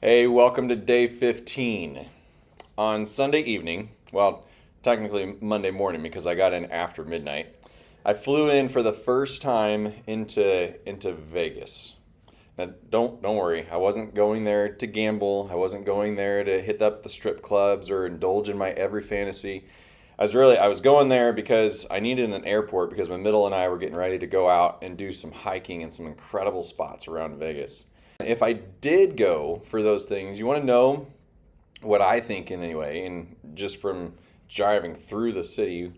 Hey, welcome to day 15. On Sunday evening, well, technically Monday morning because I got in after midnight, I flew in for the first time into Vegas. Now, don't worry, I wasn't going there to gamble. I wasn't going there to hit up the strip clubs or indulge in my every fantasy. I was going there because I needed an airport because my middle and I were getting ready to go out and do some hiking in some incredible spots around Vegas. If I did go for those things, you want to know what I think in any way, and just from driving through the city,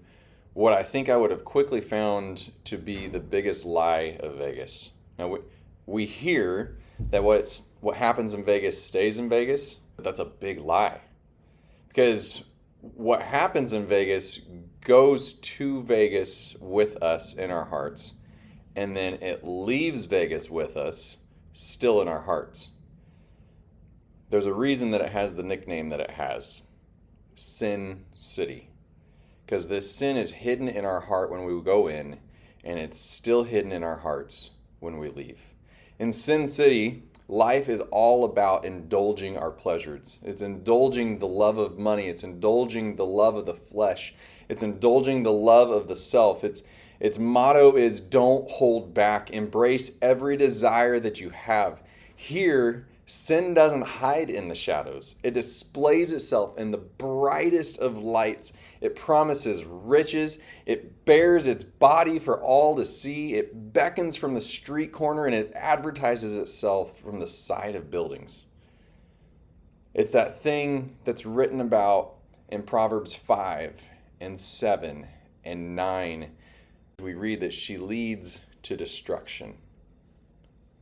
what I think I would have quickly found to be the biggest lie of Vegas. Now we hear that what happens in Vegas stays in Vegas, but that's a big lie because what happens in Vegas goes to Vegas with us in our hearts, and then it leaves Vegas with us still in our hearts. There's a reason that it has the nickname that it has, Sin City, because this sin is hidden in our heart when we go in, and it's still hidden in our hearts when we leave. In Sin City, life is all about indulging our pleasures. It's indulging the love of money. It's indulging the love of the flesh. It's indulging the love of the self. Its motto is don't hold back. Embrace every desire that you have. Here, sin doesn't hide in the shadows. It displays itself in the brightest of lights. It promises riches. It bears its body for all to see. It beckons from the street corner and it advertises itself from the side of buildings. It's that thing that's written about in Proverbs 5 and 7 and 9. We read that she leads to destruction.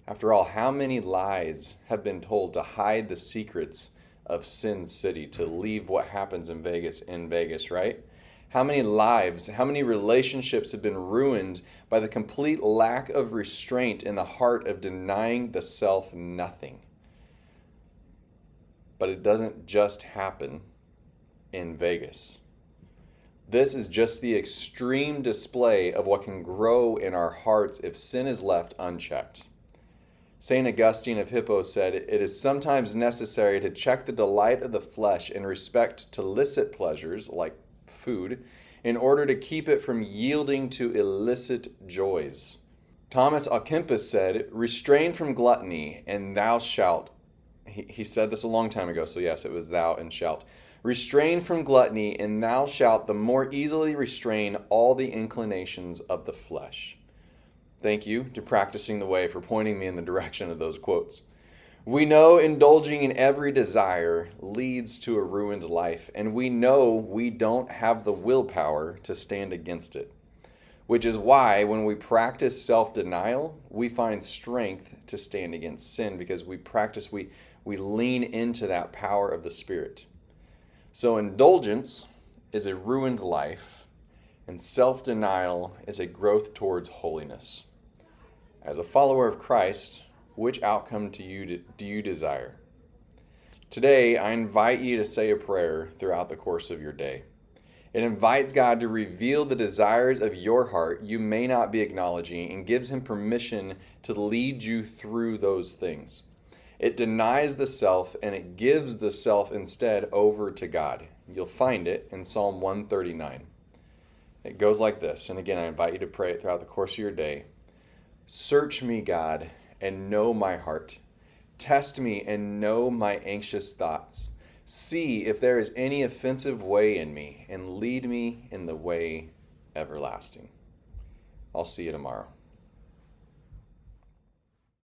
After all, how many lies have been told to hide the secrets of Sin City, to leave what happens in Vegas, right? How many lives, how many relationships have been ruined by the complete lack of restraint in the heart of denying the self nothing? But it doesn't just happen in Vegas. This is just the extreme display of what can grow in our hearts if sin is left unchecked. St. Augustine of Hippo said, "It is sometimes necessary to check the delight of the flesh in respect to licit pleasures, like food, in order to keep it from yielding to illicit joys." Thomas à Kempis said, "Restrain from gluttony, and thou shalt." He said this a long time ago, so yes, it was thou and shalt. "Restrain from gluttony, and thou shalt the more easily restrain all the inclinations of the flesh." Thank you to Practicing the Way for pointing me in the direction of those quotes. We know indulging in every desire leads to a ruined life, and we know we don't have the willpower to stand against it. Which is why when we practice self-denial, we find strength to stand against sin because we lean into that power of the Spirit. So indulgence is a ruined life, and self-denial is a growth towards holiness. As a follower of Christ, which outcome do you desire? Today, I invite you to say a prayer throughout the course of your day. It invites God to reveal the desires of your heart you may not be acknowledging and gives Him permission to lead you through those things. It denies the self and it gives the self instead over to God. You'll find it in Psalm 139. It goes like this, and again, I invite you to pray it throughout the course of your day. "Search me, God, and know my heart. Test me and know my anxious thoughts. See if there is any offensive way in me, and lead me in the way everlasting." I'll see you tomorrow.